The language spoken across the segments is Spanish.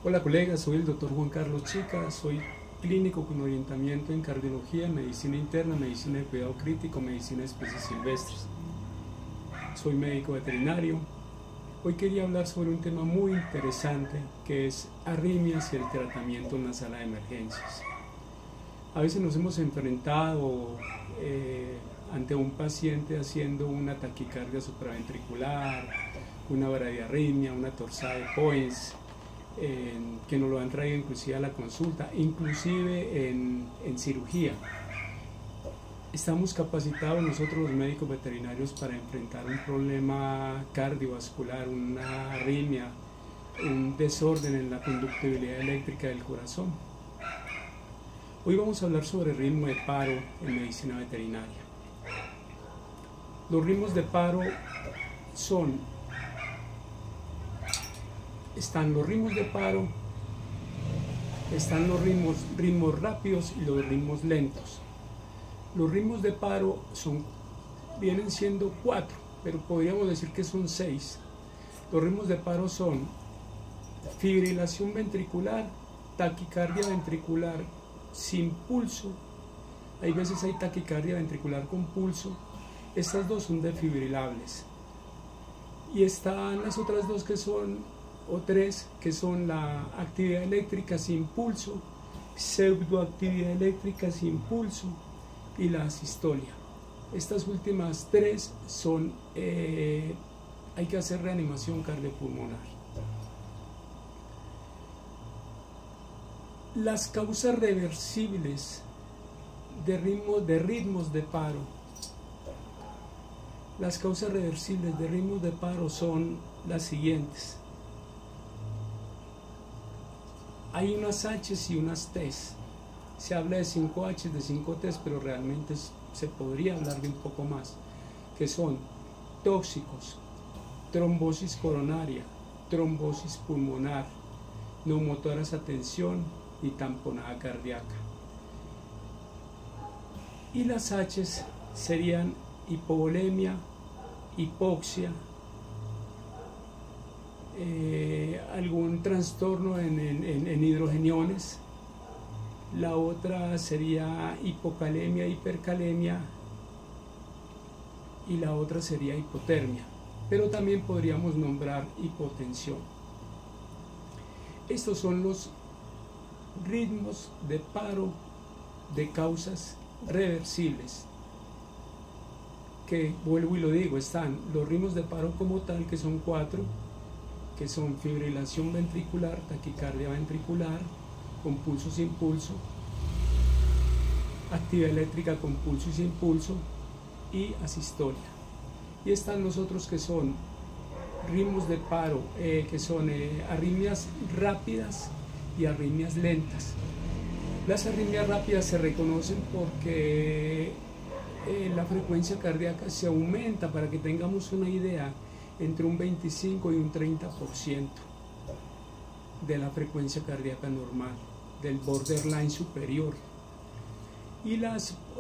Hola colegas, soy el doctor Juan Carlos Chica, soy clínico con orientamiento en cardiología, medicina interna, medicina de cuidado crítico, medicina de especies silvestres. Soy médico veterinario. Hoy quería hablar sobre un tema muy interesante que es arritmias y el tratamiento en la sala de emergencias. A veces nos hemos enfrentado ante un paciente haciendo una taquicardia supraventricular, una bradiarritmia, una torsada de Points, que nos lo han traído inclusive a la consulta, inclusive en cirugía. Estamos capacitados nosotros los médicos veterinarios para enfrentar un problema cardiovascular, una arritmia, un desorden en la conductividad eléctrica del corazón. Hoy vamos a hablar sobre ritmo de paro en medicina veterinaria. Los ritmos de paro están los ritmos de paro, están los ritmos rápidos y los ritmos lentos. Los ritmos de paro vienen siendo 4, pero podríamos decir que son 6. Los ritmos de paro son fibrilación ventricular, taquicardia ventricular sin pulso. Hay veces hay taquicardia ventricular con pulso. Estas dos son defibrilables. Y están las otras dos o tres que son la actividad eléctrica sin pulso, pseudoactividad eléctrica sin pulso y la asistolia. Estas últimas 3 hay que hacer reanimación cardiopulmonar. Las causas reversibles de ritmos de paro. Las causas reversibles de ritmos de paro son las siguientes. Hay unas H's y unas T's. Se habla de 5 H's, de 5 T's, pero realmente se podría hablar de un poco más, que son tóxicos, trombosis coronaria, trombosis pulmonar, neumotórax a tensión y tamponada cardíaca. Y las H's serían hipovolemia, hipoxia, algún trastorno en hidrogeniones. La otra sería hipocalemia, hipercalemia, y la otra sería hipotermia, pero también podríamos nombrar hipotensión. Estos son los ritmos de paro de causas reversibles, que vuelvo y lo digo, están los ritmos de paro como tal, que son 4, que son fibrilación ventricular, taquicardia ventricular, con pulso sin pulso, actividad eléctrica con pulso y sin pulso, y asistolia. Y están los otros que son ritmos de paro, que son arritmias rápidas y arritmias lentas. Las arritmias rápidas se reconocen porque la frecuencia cardíaca se aumenta, para que tengamos una idea, entre un 25 y un 30% de la frecuencia cardíaca normal, del borderline superior. Y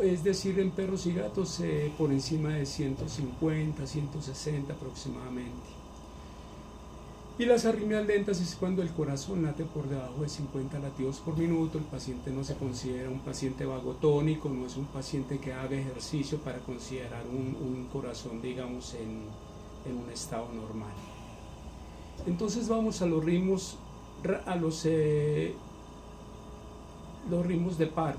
es decir, en perros y gatos por encima de 150, 160 aproximadamente. Y las arritmias lentas es cuando el corazón late por debajo de 50 latidos por minuto. El paciente no se considera un paciente vagotónico, no es un paciente que haga ejercicio para considerar un corazón, digamos, en un estado normal. Entonces vamos a los ritmos, los ritmos de paro.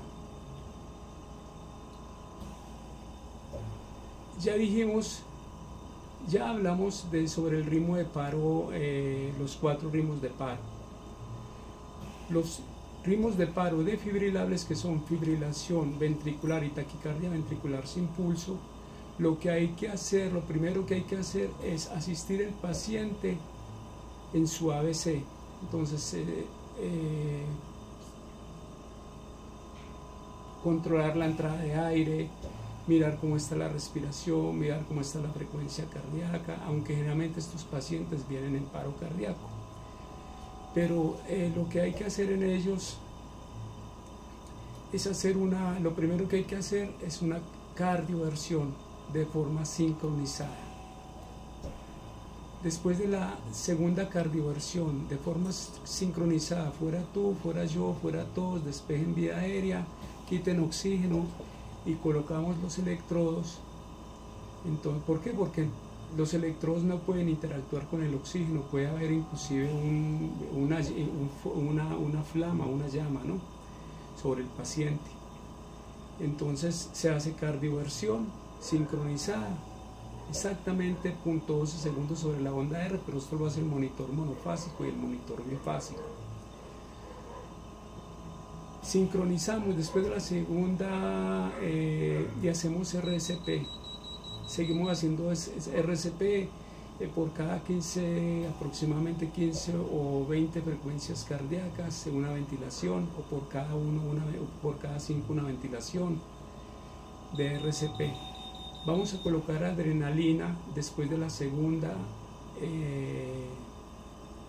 Ya hablamos sobre el ritmo de paro, los 4 ritmos de paro. Los ritmos de paro defibrilables, que son fibrilación ventricular y taquicardia ventricular sin pulso. Lo primero que hay que hacer es asistir al paciente en su ABC. Entonces, controlar la entrada de aire, mirar cómo está la respiración, mirar cómo está la frecuencia cardíaca, aunque generalmente estos pacientes vienen en paro cardíaco. Pero lo que hay que hacer en ellos es lo primero que hay que hacer es una cardioversión de forma sincronizada. Después de la segunda cardioversión, de forma sincronizada, fuera tú, fuera yo, fuera todos, despejen vía aérea, quiten oxígeno y colocamos los electrodos. Entonces, ¿por qué? Porque los electrodos no pueden interactuar con el oxígeno, puede haber inclusive una flama, una llama, ¿no?, sobre el paciente. Entonces se hace cardioversión sincronizada, exactamente 0.12 segundos sobre la onda R, pero esto lo hace el monitor monofásico y el monitor bifásico. Sincronizamos después de la segunda y hacemos RCP. Seguimos haciendo RCP por cada 15, aproximadamente 15 o 20 frecuencias cardíacas, una ventilación, o por cada 5 una ventilación de RCP. Vamos a colocar adrenalina después de la segunda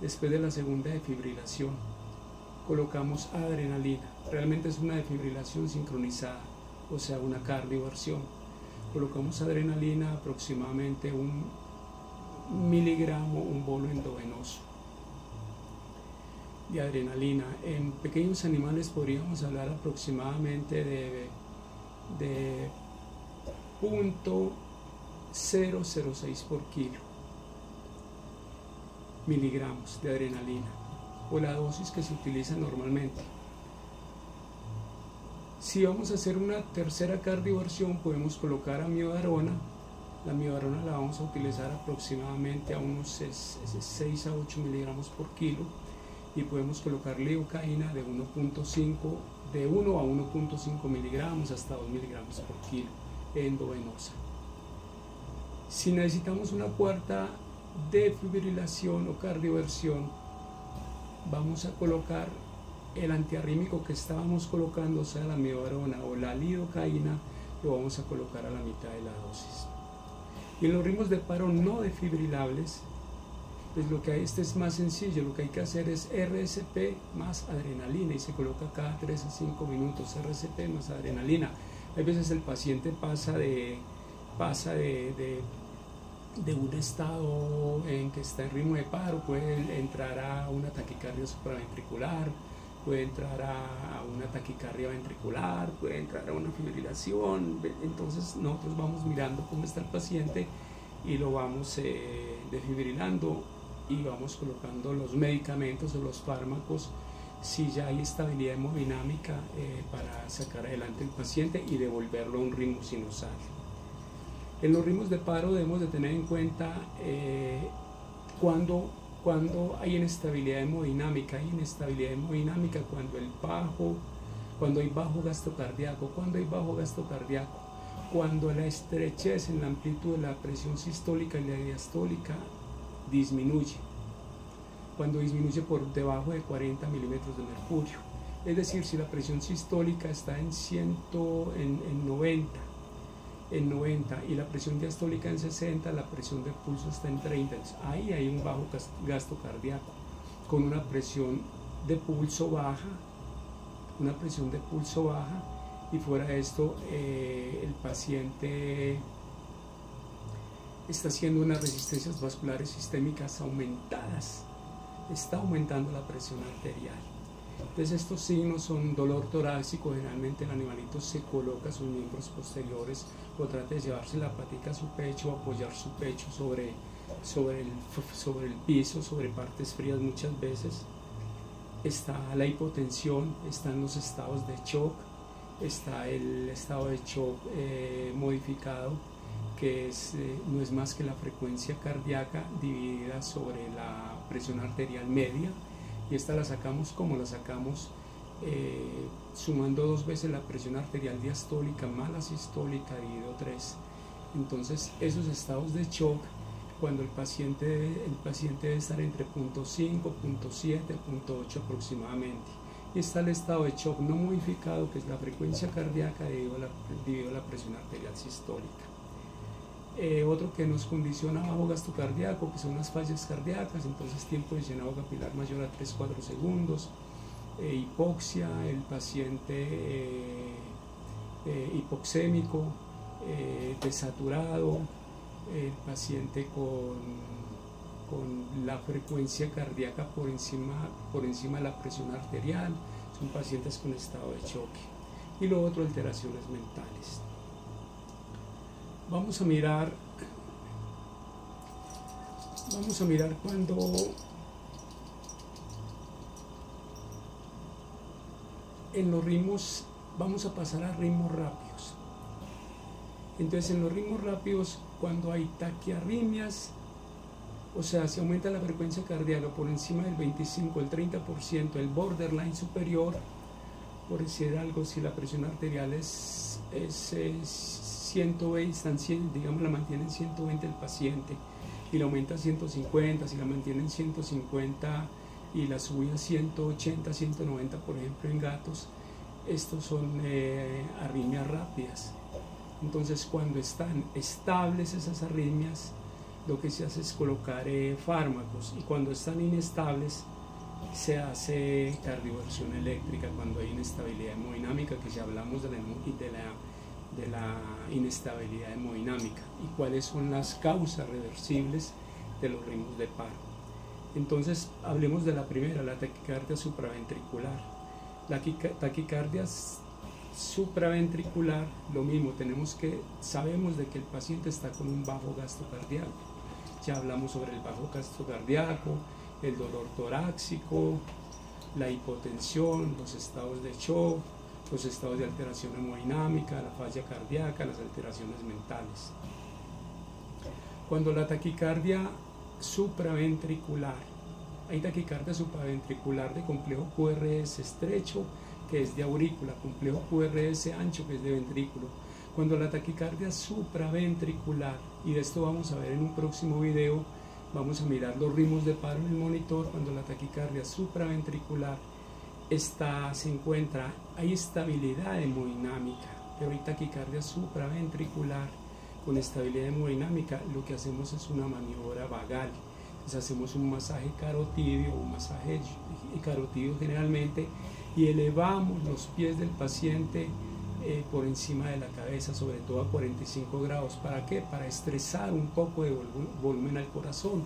defibrilación. Colocamos adrenalina. Realmente es una defibrilación sincronizada, o sea, una cardioversión. Colocamos adrenalina, aproximadamente 1 miligramo, un bolo endovenoso de adrenalina. En pequeños animales podríamos hablar aproximadamente de 0.006 por kilo miligramos de adrenalina, o la dosis que se utiliza normalmente. Si vamos a hacer una tercera cardioversión, podemos colocar amiodarona. La amiodarona la vamos a utilizar aproximadamente a unos 6 a 8 miligramos por kilo, y podemos colocar lidocaína de 1 a 1.5 miligramos hasta 2 miligramos por kilo endovenosa. Si necesitamos una cuarta defibrilación o cardioversión, vamos a colocar el antiarrítmico que estábamos colocando, o sea, la amiodarona o la lidocaína, lo vamos a colocar a la mitad de la dosis. Y en los ritmos de paro no defibrilables, pues este es más sencillo. Lo que hay que hacer es RCP más adrenalina, y se coloca cada 3 a 5 minutos RCP más adrenalina. Hay veces el paciente pasa de un estado en que está en ritmo de paro, puede entrar a una taquicardia supraventricular, puede entrar a una taquicardia ventricular, puede entrar a una fibrilación. Entonces nosotros vamos mirando cómo está el paciente y lo vamos desfibrilando, y vamos colocando los medicamentos o los fármacos si ya hay estabilidad hemodinámica para sacar adelante el paciente y devolverlo a un ritmo sinusal. En los ritmos de paro debemos de tener en cuenta cuando hay inestabilidad hemodinámica. Hay inestabilidad hemodinámica cuando hay bajo gasto cardíaco. Cuando la estrechez en la amplitud de la presión sistólica y la diastólica disminuye. Cuando disminuye por debajo de 40 milímetros de mercurio. Es decir, si la presión sistólica está en 90 y la presión diastólica en 60, la presión de pulso está en 30. Entonces, ahí hay un bajo gasto cardíaco con una presión de pulso baja, y fuera de esto el paciente está haciendo unas resistencias vasculares sistémicas aumentadas, está aumentando la presión arterial. Entonces estos signos son dolor torácico. Generalmente el animalito se coloca sus miembros posteriores o trata de llevarse la patica a su pecho, apoyar su pecho sobre el piso, sobre partes frías muchas veces. Está la hipotensión, están los estados de shock, está el estado de shock modificado, que no es más que la frecuencia cardíaca dividida sobre la presión arterial media. Y esta la sacamos sumando 2 veces la presión arterial diastólica más la sistólica dividido 3. Entonces esos estados de shock, cuando el paciente debe estar entre 0.5, 0.7, 0.8 aproximadamente. Y está el estado de shock no modificado, que es la frecuencia cardíaca dividido a la presión arterial sistólica. Otro que nos condiciona bajo gasto cardíaco, que son las fallas cardíacas, entonces tiempo de llenado capilar mayor a 3-4 segundos, hipoxia, el paciente hipoxémico, desaturado, el paciente con la frecuencia cardíaca por encima de la presión arterial, son pacientes con estado de choque. Y lo otro, alteraciones mentales. Vamos a mirar cuando en los ritmos, vamos a pasar a ritmos rápidos. Entonces en los ritmos rápidos, cuando hay taquiarritmias, o sea, si aumenta la frecuencia cardíaca por encima del 25, el 30%, el borderline superior, por decir algo, si la presión arterial es 120, digamos la mantiene en 120 el paciente, y la aumenta a 150, si la mantiene en 150 y la sube a 180, 190, por ejemplo, en gatos, estos son arritmias rápidas. Entonces, cuando están estables esas arritmias, lo que se hace es colocar fármacos, y cuando están inestables se hace cardioversión eléctrica cuando hay inestabilidad hemodinámica, que ya hablamos de la inestabilidad hemodinámica y cuáles son las causas reversibles de los ritmos de paro. Entonces, hablemos de la primera, la taquicardia supraventricular. La taquicardia supraventricular, lo mismo, sabemos de que el paciente está con un bajo gasto cardíaco. Ya hablamos sobre el bajo gasto cardíaco, el dolor torácico, la hipotensión, los estados de shock, los estados de alteración hemodinámica, la falla cardíaca, las alteraciones mentales. Cuando la taquicardia supraventricular, hay taquicardia supraventricular de complejo QRS estrecho, que es de aurícula, complejo QRS ancho, que es de ventrículo. Cuando la taquicardia supraventricular, y de esto vamos a ver en un próximo video, vamos a mirar los ritmos de paro en el monitor. Cuando la taquicardia supraventricular hay estabilidad hemodinámica, pero hay taquicardia supraventricular con estabilidad hemodinámica, lo que hacemos es una maniobra vagal. Entonces hacemos un masaje carotidio, generalmente, y elevamos los pies del paciente por encima de la cabeza, sobre todo a 45 grados. ¿Para qué? Para estresar un poco de volumen al corazón,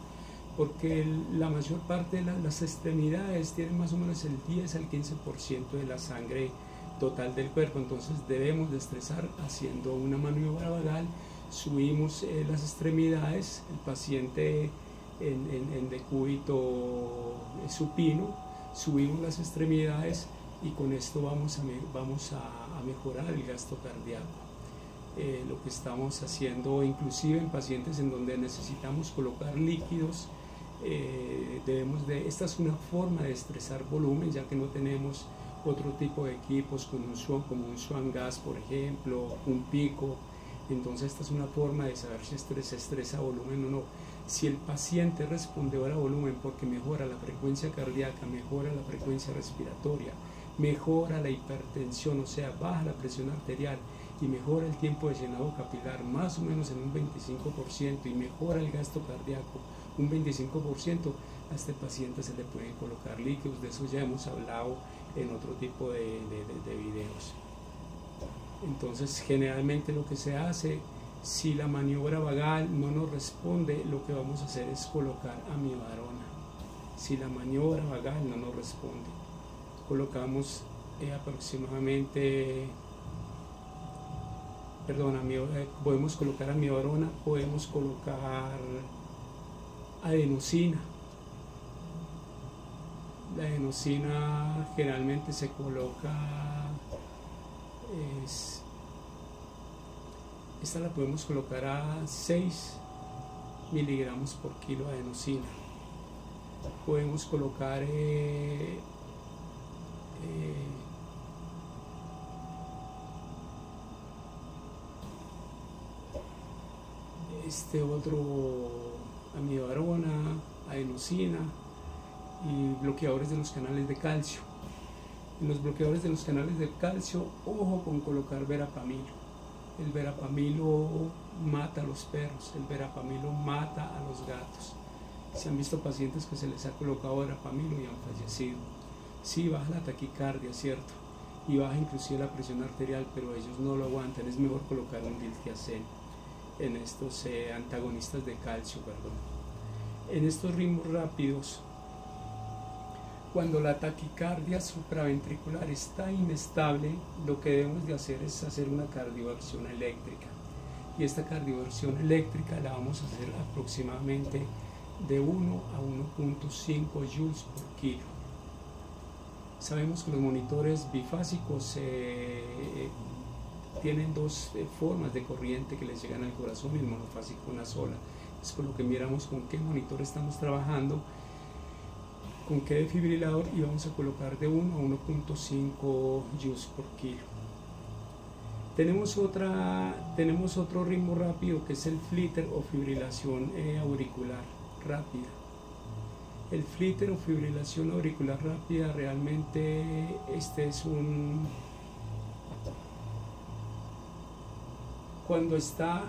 porque la mayor parte de las extremidades tienen más o menos el 10 al 15% de la sangre total del cuerpo. Entonces debemos de estresar haciendo una maniobra vagal. Subimos las extremidades, el paciente en decúbito supino, subimos las extremidades, y con esto vamos a mejorar el gasto cardíaco. Lo que estamos haciendo, inclusive en pacientes en donde necesitamos colocar líquidos, esta es una forma de estresar volumen, ya que no tenemos otro tipo de equipos como un Swan gas, por ejemplo, un pico. Entonces esta es una forma de saber si se estresa volumen o no. Si el paciente responde ahora a volumen porque mejora la frecuencia cardíaca, mejora la frecuencia respiratoria, mejora la hipertensión, o sea, baja la presión arterial, y mejora el tiempo de llenado capilar más o menos en un 25%, y mejora el gasto cardíaco un 25%, a este paciente se le pueden colocar líquidos. De eso ya hemos hablado en otro tipo de videos. Entonces, generalmente lo que se hace, si la maniobra vagal no nos responde, lo que vamos a hacer es colocar amiodarona. Si la maniobra vagal no nos responde, colocamos podemos colocar amiodarona, podemos colocar adenosina. La adenosina generalmente se coloca, esta la podemos colocar a 6 miligramos por kilo de adenosina. Podemos colocar amiodarona, adenosina, y bloqueadores de los canales de calcio. En los bloqueadores de los canales de calcio, ojo con colocar verapamilo. El verapamilo mata a los perros, el verapamilo mata a los gatos. Se han visto pacientes que se les ha colocado verapamilo y han fallecido. Sí, baja la taquicardia, cierto, y baja inclusive la presión arterial, pero ellos no lo aguantan. Es mejor colocar un diltiazem en estos antagonistas de calcio, perdón. En estos ritmos rápidos, cuando la taquicardia supraventricular está inestable, lo que debemos de hacer es hacer una cardioversión eléctrica. Y esta cardioversión eléctrica la vamos a hacer aproximadamente de 1 a 1.5 joules por kilo. Sabemos que los monitores bifásicos tienen dos formas de corriente que les llegan al corazón, y el monofásico una sola. Es con lo que miramos con qué monitor estamos trabajando, con qué defibrilador, y vamos a colocar de 1 a 1.5 joules por kilo. Tenemos otro ritmo rápido que es el flitter o fibrilación auricular rápida. El flitter o fibrilación auricular rápida, realmente este es cuando está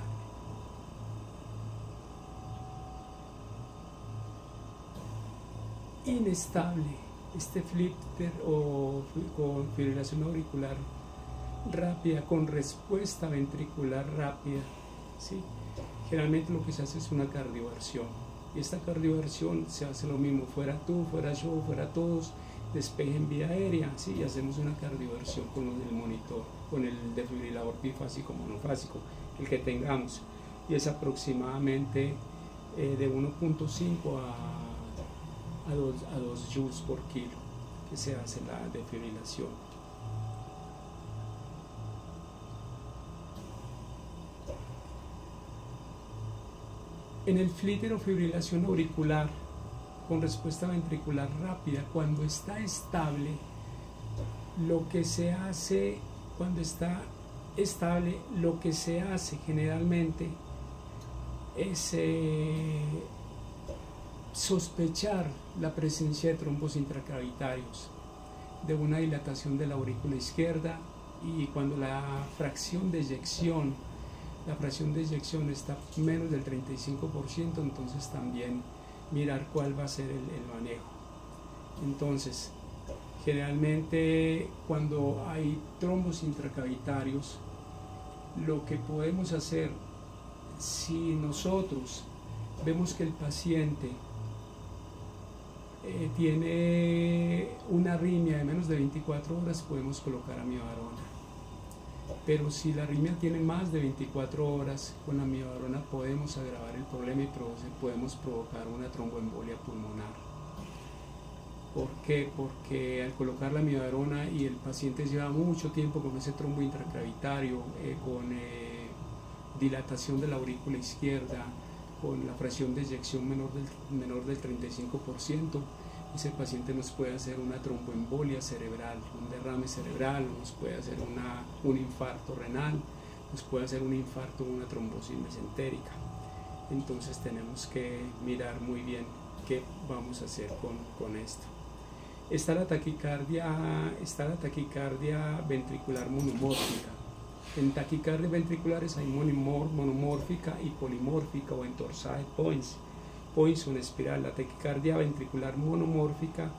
inestable, este flitter o con fibrilación auricular rápida con respuesta ventricular rápida, ¿sí? Generalmente lo que se hace es una cardioversión, y esta cardioversión se hace lo mismo, fuera tú, fuera yo, fuera todos, despeje en vía aérea, ¿sí? Y hacemos una cardioversión con el monitor, con el defibrilador bifásico monofásico, el que tengamos, y es aproximadamente de 1.5 a 2 joules por kilo que se hace la defibrilación. En el flitter o fibrilación auricular con respuesta ventricular rápida, cuando está estable, lo que se hace, generalmente es sospechar la presencia de trombos intracavitarios, de una dilatación de la aurícula izquierda, y cuando la fracción de eyección está menos del 35%, entonces también mirar cuál va a ser el manejo. Entonces, generalmente cuando hay trombos intracavitarios, lo que podemos hacer, si nosotros vemos que el paciente tiene una arritmia de menos de 24 horas, podemos colocar amiodarona. Pero si la arritmia tiene más de 24 horas, con la amiodarona podemos agravar el problema y podemos provocar una tromboembolia pulmonar. ¿Por qué? Porque al colocar la amiodarona y el paciente lleva mucho tiempo con ese trombo intracavitario, con dilatación de la aurícula izquierda, con la fracción de eyección menor del 35%, ese paciente nos puede hacer una tromboembolia cerebral, un derrame cerebral, nos puede hacer un infarto renal, nos puede hacer un infarto o una trombosis mesentérica. Entonces tenemos que mirar muy bien qué vamos a hacer con esto. Está la taquicardia ventricular monomórfica. En taquicardias ventriculares hay monomórfica y polimórfica, o entorsada de Points en espiral. La taquicardia ventricular monomórfica,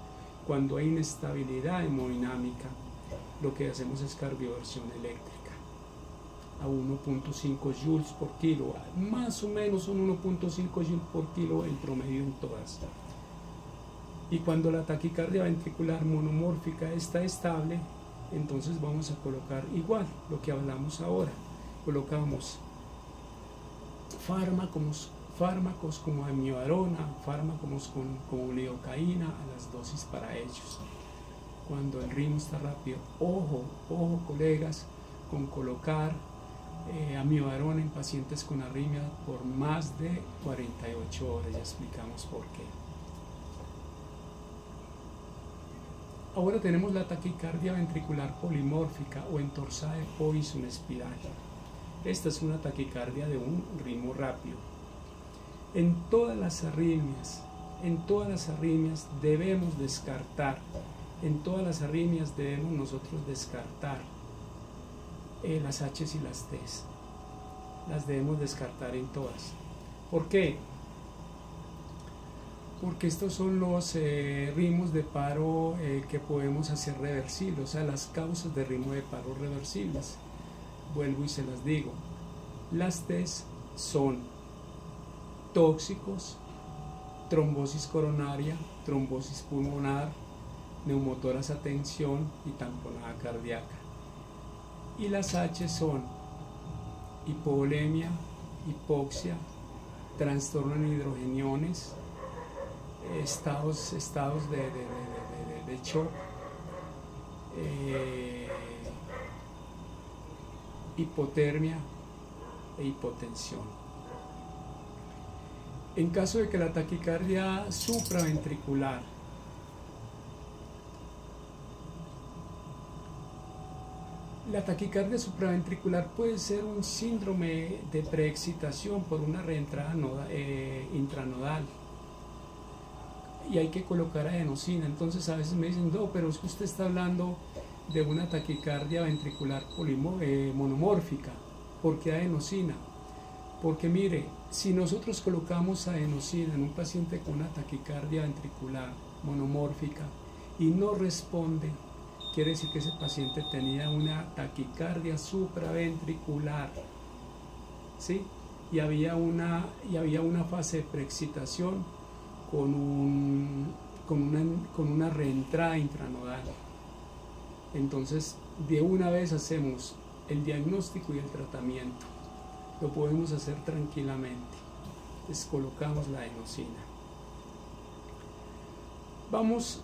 cuando hay inestabilidad hemodinámica, lo que hacemos es cardioversión eléctrica a 1.5 joules por kilo, más o menos son 1.5 joules por kilo en promedio en todas. Y cuando la taquicardia ventricular monomórfica está estable, entonces vamos a colocar igual lo que hablamos ahora. Colocamos fármacos como amiodarona, fármacos como lidocaína a las dosis para ellos. Cuando el ritmo está rápido, ojo colegas, con colocar amiodarona en pacientes con arritmia por más de 48 horas, ya explicamos por qué. Ahora tenemos la taquicardia ventricular polimórfica o entorsada de Points en espiral. Esta es una taquicardia de un ritmo rápido. En todas las arritmias debemos descartar, nosotros descartar las H's y las T's. Las debemos descartar en todas. ¿Por qué? Porque estos son los ritmos de paro que podemos hacer reversibles, o sea, las causas de ritmo de paro reversibles. Vuelvo y se las digo. Las T's son tóxicos, trombosis coronaria, trombosis pulmonar, neumotoras a tensión y tamponada cardíaca. Y las H son hipovolemia, hipoxia, trastorno en hidrogeniones, estados de shock, hipotermia e hipotensión. En caso de que la taquicardia supraventricular puede ser un síndrome de preexcitación por una reentrada intranodal y hay que colocar adenosina. Entonces a veces me dicen, no, pero es que usted está hablando de una taquicardia ventricular monomórfica. ¿Por qué adenosina? Porque mire, si nosotros colocamos adenosina en un paciente con una taquicardia ventricular monomórfica y no responde, quiere decir que ese paciente tenía una taquicardia supraventricular, ¿sí? Y había una fase de preexcitación con una reentrada intranodal. Entonces, de una vez hacemos el diagnóstico y el tratamiento. Lo podemos hacer tranquilamente. Les colocamos la adenosina. Vamos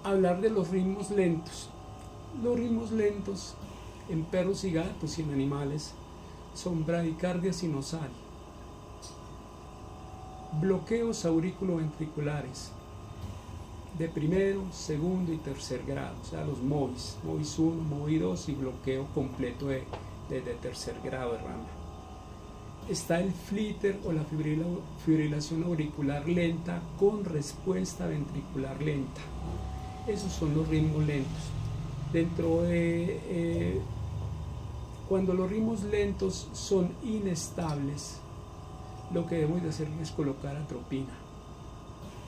a hablar de los ritmos lentos. Los ritmos lentos en perros y gatos y en animales son bradicardia sinusal, bloqueos auriculoventriculares de primero, segundo y tercer grado, o sea, los MOVIs, MOVIs 1, MOVI 2 y bloqueo completo de tercer grado de rama. Está el flitter o la fibrilación auricular lenta con respuesta ventricular lenta. Esos son los ritmos lentos. Cuando los ritmos lentos son inestables, lo que debemos de hacer es colocar atropina.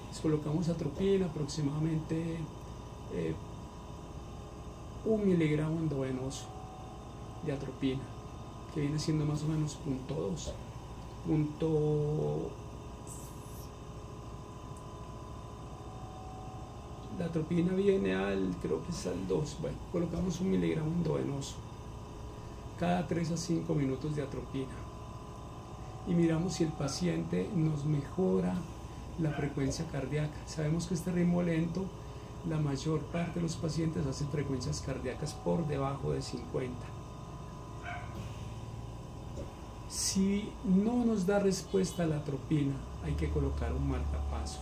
Les colocamos atropina, aproximadamente 1 miligramo endovenoso de atropina, que viene siendo más o menos 0.2. La atropina viene creo que es al 2. Bueno, colocamos 1 miligramo endovenoso cada 3 a 5 minutos de atropina y miramos si el paciente nos mejora la frecuencia cardíaca. Sabemos que este ritmo lento, la mayor parte de los pacientes hacen frecuencias cardíacas por debajo de 50. Si no nos da respuesta a la atropina, hay que colocar un marcapasos.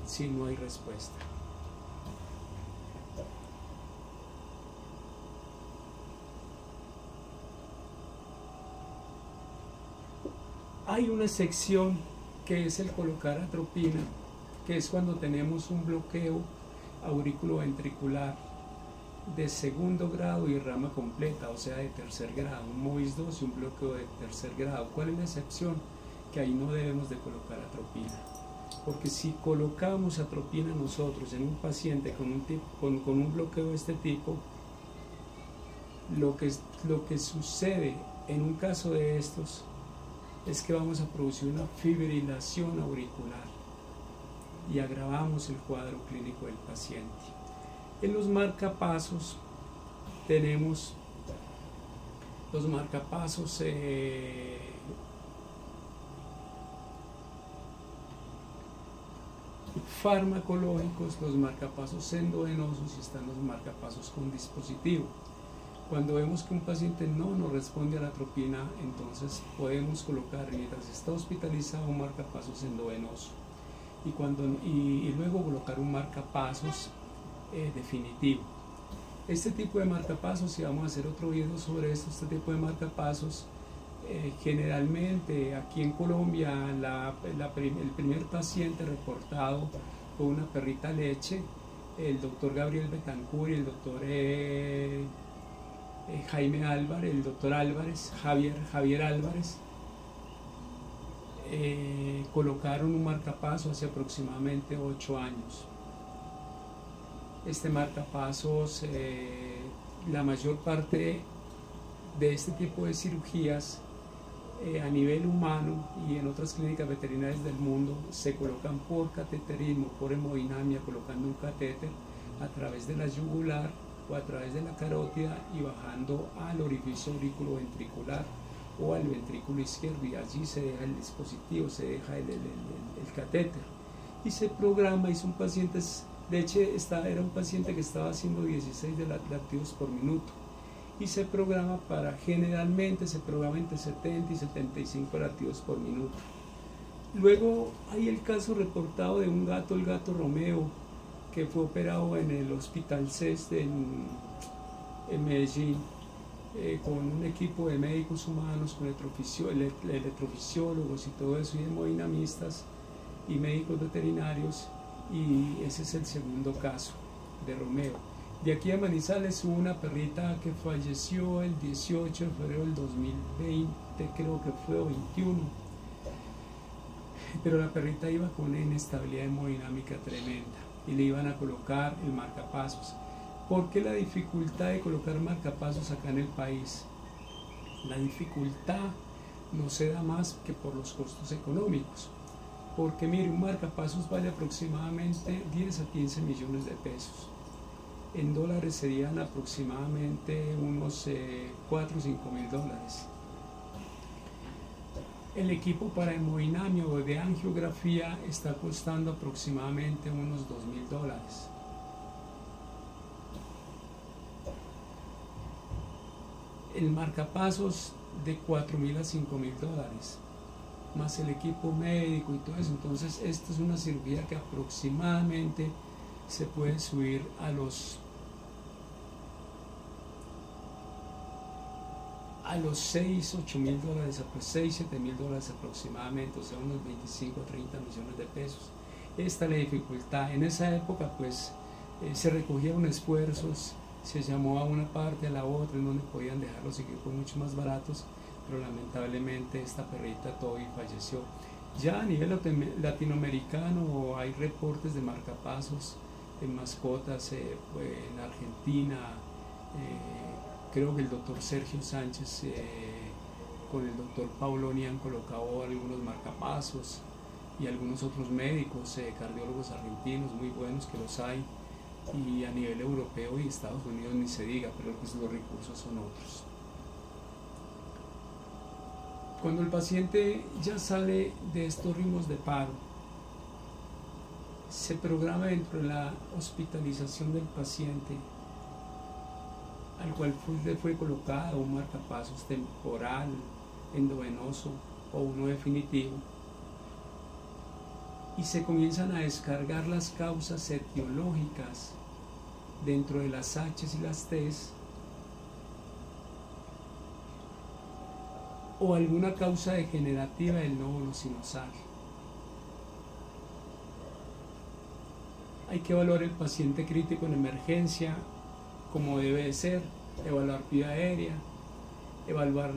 Si no hay respuesta. Hay una sección que es el colocar atropina, que es cuando tenemos un bloqueo auriculoventricular de segundo grado y rama completa, o sea de tercer grado, un MOVIs 2 y un bloqueo de tercer grado. ¿Cuál es la excepción? Que ahí no debemos de colocar atropina, porque si colocamos atropina nosotros en un paciente con un bloqueo de este tipo, lo que sucede en un caso de estos es que vamos a producir una fibrilación auricular y agravamos el cuadro clínico del paciente. En los marcapasos tenemos los marcapasos farmacológicos, los marcapasos endovenosos y están los marcapasos con dispositivo. Cuando vemos que un paciente no nos responde a la atropina, entonces podemos colocar, mientras está hospitalizado, un marcapasos endovenoso y luego colocar un marcapasos definitivo. Este tipo de marcapasos, y vamos a hacer otro video sobre esto, este tipo de marcapasos, generalmente aquí en Colombia el primer paciente reportado fue una perrita leche, el doctor Gabriel Betancourt y el doctor Jaime Álvarez, el doctor Álvarez, Javier Álvarez, colocaron un marcapaso hace aproximadamente 8 años. Este marcapasos, la mayor parte de este tipo de cirugías a nivel humano y en otras clínicas veterinarias del mundo se colocan por cateterismo, por hemodinamia, colocando un catéter a través de la yugular o a través de la carótida y bajando al orificio auriculoventricular o al ventrículo izquierdo, y allí se deja el dispositivo, se deja el catéter y se programa. Y son pacientes, de hecho era un paciente que estaba haciendo 16 de latidos por minuto, y se programa generalmente se programa entre 70 y 75 latidos por minuto. Luego hay el caso reportado de un gato, el gato Romeo, que fue operado en el Hospital CES en Medellín, con un equipo de médicos humanos, con electrofisiólogos y todo eso, y hemodinamistas y médicos veterinarios, y ese es el segundo caso de Romeo. De aquí a Manizales hubo una perrita que falleció el 18 de febrero del 2020, creo que fue, o 21, pero la perrita iba con una inestabilidad hemodinámica tremenda y le iban a colocar el marcapasos. ¿Por qué la dificultad de colocar marcapasos acá en el país? La dificultad no se da más que por los costos económicos, porque mire, un marcapasos vale aproximadamente 10 a 15 millones de pesos. En dólares serían aproximadamente unos 4 o 5 mil dólares. El equipo para hemodinamia o de angiografía está costando aproximadamente unos 2.000 dólares. El marcapasos de 4.000 a 5.000 dólares, más el equipo médico y todo eso. Entonces esta es una cirugía que aproximadamente se puede subir a los 6, 8 mil dólares, 6, 7 mil dólares aproximadamente, o sea, unos 25 a 30 millones de pesos. Esta es la dificultad. En esa época pues se recogieron esfuerzos, se llamó a una parte, a la otra, en donde podían dejar los equipos mucho más baratos, pero lamentablemente esta perrita Toby falleció. Ya a nivel latinoamericano hay reportes de marcapasos en mascotas, en Argentina, creo que el doctor Sergio Sánchez con el doctor Paoloni han colocado algunos marcapasos, y algunos otros médicos, cardiólogos argentinos muy buenos, que los hay, y a nivel europeo y Estados Unidos ni se diga, pero pues los recursos son otros. Cuando el paciente ya sale de estos ritmos de paro, se programa dentro de la hospitalización del paciente, al cual fue colocado un marcapasos temporal, endovenoso o uno definitivo, y se comienzan a descargar las causas etiológicas dentro de las H's y las T's, o alguna causa degenerativa del nódulo sinosal. Hay que evaluar el paciente crítico en emergencia como debe de ser, evaluar vía aérea, evaluar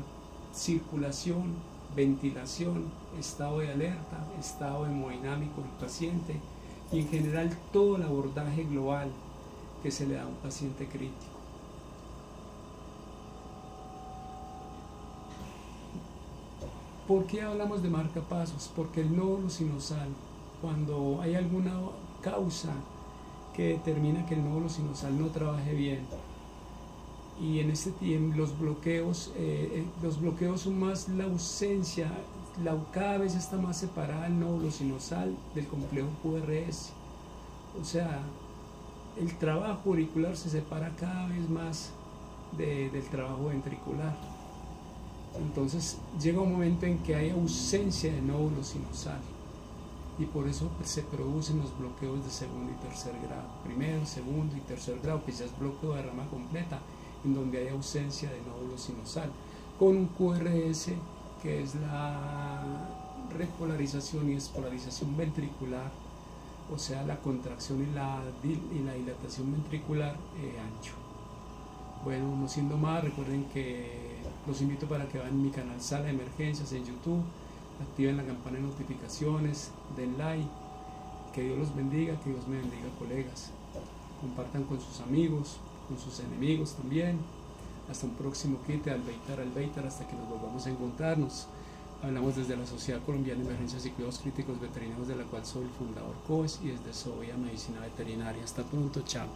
circulación, ventilación, estado de alerta, estado hemodinámico del paciente, y en general todo el abordaje global que se le da a un paciente crítico. ¿Por qué hablamos de marcapasos? Porque el nódulo sinosal, cuando hay alguna causa que determina que el nódulo sinosal no trabaje bien, y en este tiempo los bloqueos son más la ausencia, cada vez está más separada el nódulo sinosal del complejo QRS, o sea, el trabajo auricular se separa cada vez más del trabajo ventricular. Entonces llega un momento en que hay ausencia de nódulo sinosal, y por eso se producen los bloqueos de segundo y tercer grado, primero, segundo y tercer grado, que ya es bloqueo de rama completa, en donde hay ausencia de nódulo sinosal, con un QRS, que es la repolarización y despolarización ventricular, o sea, la contracción y la dilatación ventricular ancho. Bueno, no siendo más, recuerden que los invito para que vayan a mi canal Sala de Emergencias en YouTube, activen la campana de notificaciones, den like, que Dios los bendiga, que Dios me bendiga, colegas. Compartan con sus amigos, con sus enemigos también. Hasta un próximo kit, Albeitar, hasta que nos volvamos a encontrarnos. Hablamos desde la Sociedad Colombiana de Emergencias y Cuidados Críticos Veterinarios, de la cual soy el fundador COES, y desde Sovia Medicina Veterinaria. Hasta pronto, chao.